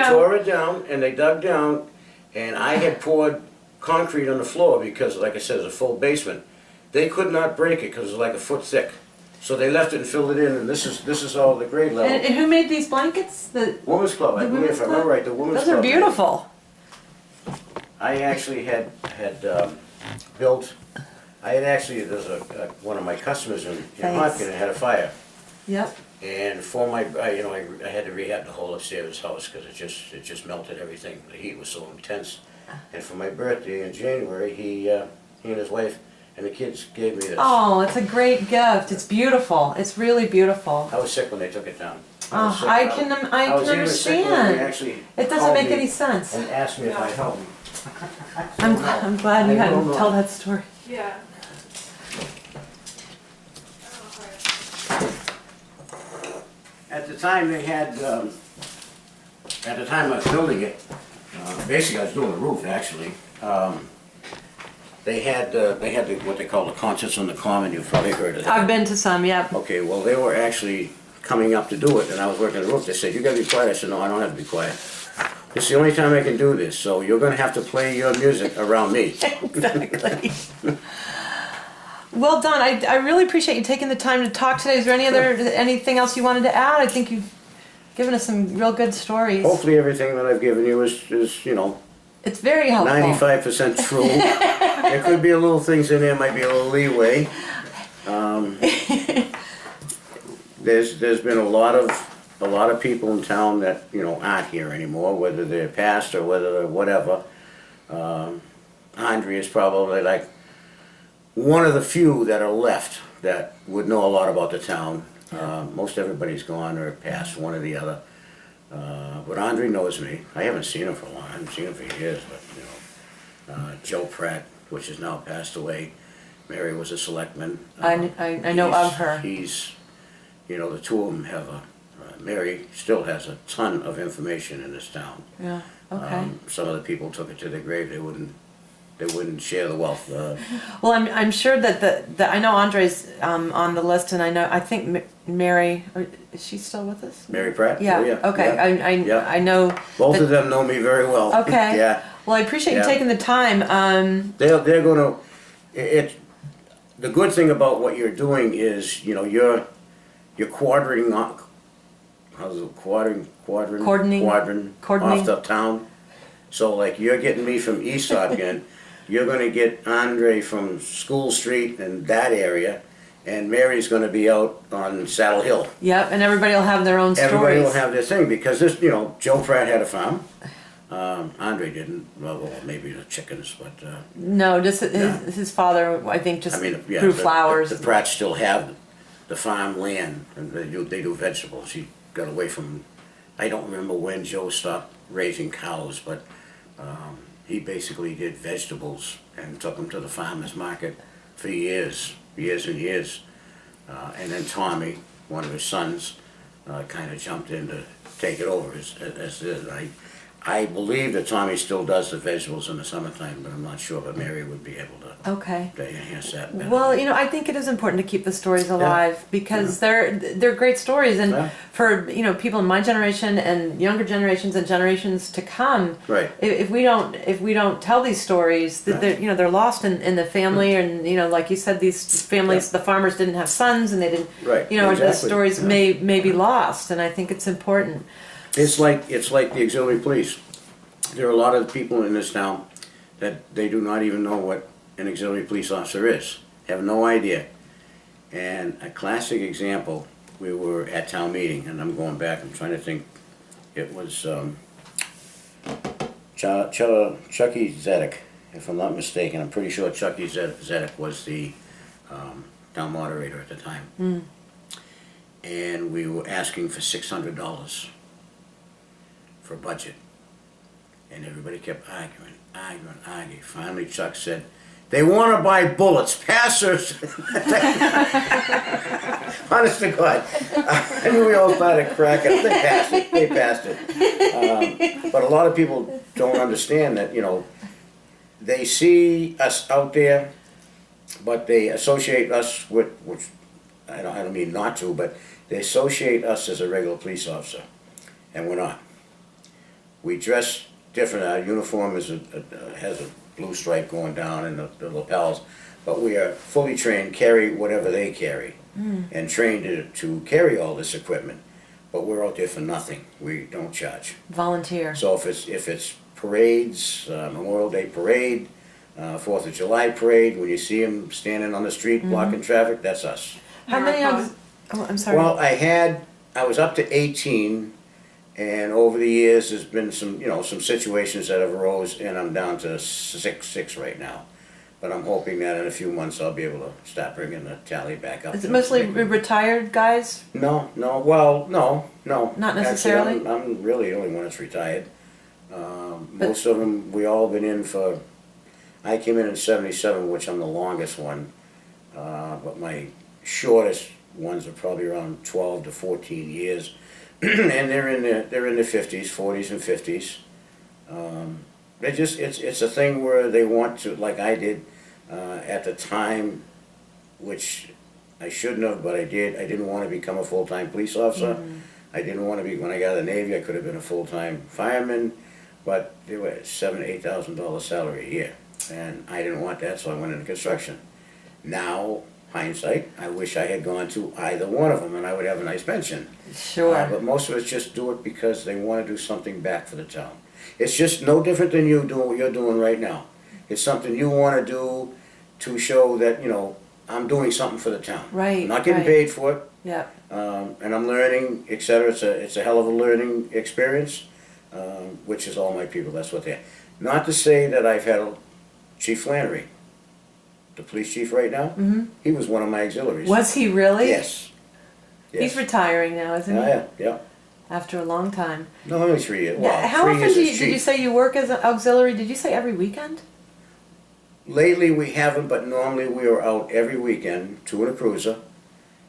tore it down and they dug down, and I had poured concrete on the floor because, like I said, it's a full basement. They could not break it because it was like a foot thick. So they left it and filled it in, and this is all the grade level.
and who made these blankets? The
Women's Club, I
The
believe,
Women's
if I remember
Club?
right, the Women's
Those
Club.
are beautiful.
I actually had built, there's one of my customers in
Thanks.
Hopkinton had a fire.
Yep.
And for my, I had to rehab the whole upstairs of his house because it just melted everything. The heat was so intense. And for my birthday in January, he and his wife and the kids gave me this.
Oh, it's a great gift. It's beautiful. It's really beautiful.
I was sick when they took it down.
Oh,
was sick.
I can
was even sick when they
understand.
actually
It doesn't
called
make
me
any sense.
and asked me if I'd help them.
I'm glad you
I
had
don't
to
know.
tell that story.
Yeah.
At the time they had, at the time I was building it, basically I was doing the roof actually. They had what they call the concerts on the common. You've probably heard of that.
I've been to some, yep.
Okay, well, they were actually coming up to do it, and I was working the roof. They said, "You gotta be quiet." I said, "No, I don't have to be quiet. This is the only time I can do this, so you're gonna have to play your music around me."
Exactly. Well, Don, I really appreciate you taking the time to talk today. Is there anything else you wanted to add? I think you've given us some real good stories.
Hopefully everything that I've given you is
It's very helpful.
95% true. There could be a little things in there, might be a little leeway. There's been a lot of people in town that aren't here anymore, whether they're passed or whether they're whatever. Andre is probably like one of the few that are left that would know a lot about the town. Most everybody's gone or passed, one or the other. But Andre knows me. I haven't seen him for a long. I haven't seen him for years. But Joe Pratt, which is now passed away. Mary was a selectman.
I know of her.
He's, the two of them have Mary still has a ton of information in this town.
Yeah. Okay.
Some of the people took it to their grave. They wouldn't share the wealth.
Well, I'm sure that I know Andre's on the list, and I think Mary, is she still with us?
Mary Pratt?
Yeah.
Oh, yeah.
Okay.
Yeah. Yeah.
I know.
Both
that-
of them know me very well.
Okay.
Yeah.
Well, I appreciate you
Yeah.
taking the time.
They're gonna. The good thing about what you're doing is you're quadrang off. How's it quadrang off the town. So like you're getting me from East Hopkinton, you're gonna get Andre from School Street and that area, and Mary's gonna be out on Saddle Hill.
Yep, and everybody will have their own stories.
Everybody will have their thing because this, Joe Pratt had a farm. Andre didn't. Well, maybe the chickens, but
No, just his father, I think, just
yeah,
grew flowers.
The Pratts still have the farm land, and they do vegetables. He got away from. I don't remember when Joe stopped raising cows, but he basically did vegetables and took them to the farmers market for years and years. And then Tommy, one of his sons, kind of jumped in to take it over as I believe that Tommy still does the vegetables in the summertime, but I'm not sure. But Mary would be able to
Okay.
enhance that better.
Well, I think it is important to keep the stories alive because they're great stories, and
Yeah.
for people in my generation and younger generations and generations to come,
Right.
If we don't tell these stories, they're lost in the family, and like you said, these families, the farmers didn't have sons, and they didn't,
Right,
the
exactly.
stories
Yeah.
may be lost, and I think it's important.
It's like the auxiliary police. There are a lot of people in this town that they do not even know what an auxiliary police officer is. Have no idea. And a classic example we were at town meeting, and I'm going back, I'm trying to think, it was, Chucky Zedek, if I'm not mistaken. I'm pretty sure Chucky Zedek was the town moderator at the time. And we were asking for $600 for budget. And everybody kept arguing. Finally Chuck said, "They want to buy bullets, passers." Honest to God. And we all started cracking. They passed it. But a lot of people don't understand that, they see us out there, but they associate us with, which I don't mean not to, but they associate us as a regular police officer, and we're not. We dress different. Our uniform has a blue stripe going down and the lapels, but we are fully trained, carry whatever they carry, and trained to carry all this equipment. But we're out there for nothing. We don't charge.
Volunteer.
So if it's parades, Memorial Day parade, 4th of July parade, when you see them standing on the street blocking traffic, that's us.
How many oh, I'm sorry.
Well, I was up to 18, and over the years there's been some situations that have arose, and I'm down to six right now. But I'm hoping that in a few months I'll be able to start bringing the tally back up.
Is it mostly retired guys?
No.
Not necessarily?
Actually, I'm really the only one that's retired. Most of them, we all been in for, I came in '77, which I'm the longest one. But my shortest ones are probably around 12 to 14 years. And they're in the 50s, 40s and 50s. It's a thing where they want to, like I did at the time, which I shouldn't have, but I did. I didn't want to become a full-time police officer. I didn't want to be, when I got out of the Navy, I could have been a full-time fireman, but they were $7,000 to $8,000 salary a year. And I didn't want that, so I went into construction. Now, hindsight, I wish I had gone to either one of them, and I would have a nice pension.
Sure.
But most of us just do it because they want to do something back for the town. It's just no different than you doing what you're doing right now. It's something you want to do to show that, I'm doing something for the town.
Right.
I'm not getting paid for it.
Yeah.
And I'm learning, etc. It's a hell of a learning experience, which is all my people. That's what they are. Not to say that I've had Chief Flannery, the police chief right now. He was one of my auxiliaries.
Was he really?
Yes.
He's retiring now, isn't he?
Yeah.
After a long time.
No, only 3 years. Well,
How
3
often
years
did
as
you
chief.
say you work as an auxiliary? Did you say every weekend?
Lately we haven't, but normally we are out every weekend, 2 in a cruiser,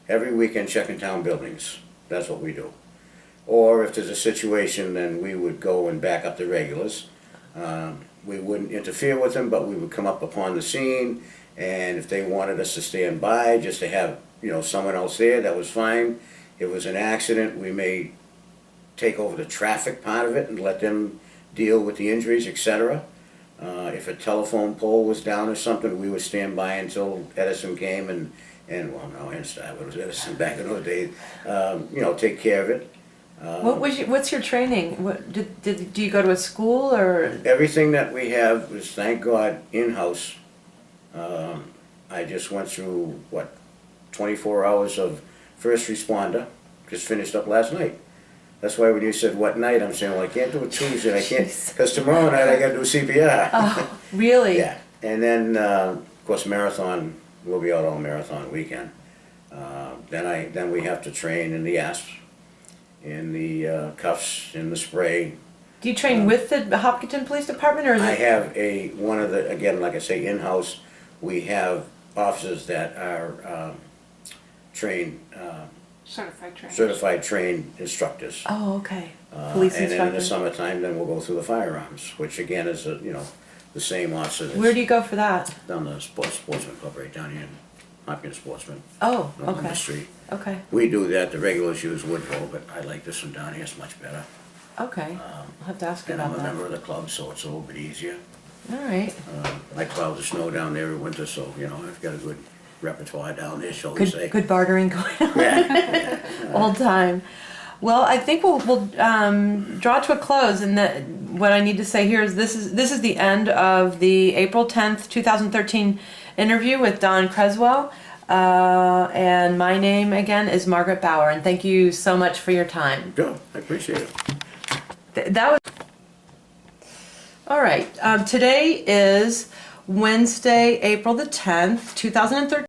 every weekend checking town buildings. That's what we do. Or if there's a situation, then we would go and back up the regulars. We wouldn't interfere with them, but we would come up upon the scene, and if they wanted us to stand by, just to have, someone else there, that was fine. If it was an accident, we may take over the traffic part of it and let them deal with the injuries, etc. If a telephone pole was down or something, we would stand by until Edison came and well, no, Einstein, but it was Edison back in those days, take care of it.
What's your training? Do you go to a school or?
Everything that we have is, thank God, in-house. I just went through, 24 hours of first responder, just finished up last night. That's why when you said what night, I'm saying, well, I can't do it Tuesday, I can't, because tomorrow night I gotta do CPR.
Oh, really?
Yeah, and then, of course, marathon, we'll be out all marathon weekend. Then we have to train in the asps, in the cuffs, in the spray.
Do you train with the Hopkinton Police Department, or is
I
it?
have again, like I say, in-house, we have officers that are trained, certified trained instructors.
Oh, okay. Police
And then in the
instructors.
summertime, then we'll go through the firearms, which again is, the same officer that's
Where do you go for that?
down the sportsman club right down here in Hopkins Sportsman,
Oh,
on the
okay.
street.
Okay.
We do that, the regulars use Woodville, but I like this one down here, it's much better.
Okay. I'll have to ask you
And I'm
about
a
that.
member of the club, so it's a little bit easier.
All right.
I plow the snow down there every winter, so, I've got a good repertoire down there, shall we say.
Good bartering going on
Yeah.
all time. Well, I think we'll draw to a close, and that what I need to say here is this is the end of the April 10th, 2013 interview with Don Creswell. And my name again is Margaret Bauer, and thank you so much for your time.
Sure, I appreciate it.
That was all right. Today is Wednesday, April the 10th, 2013.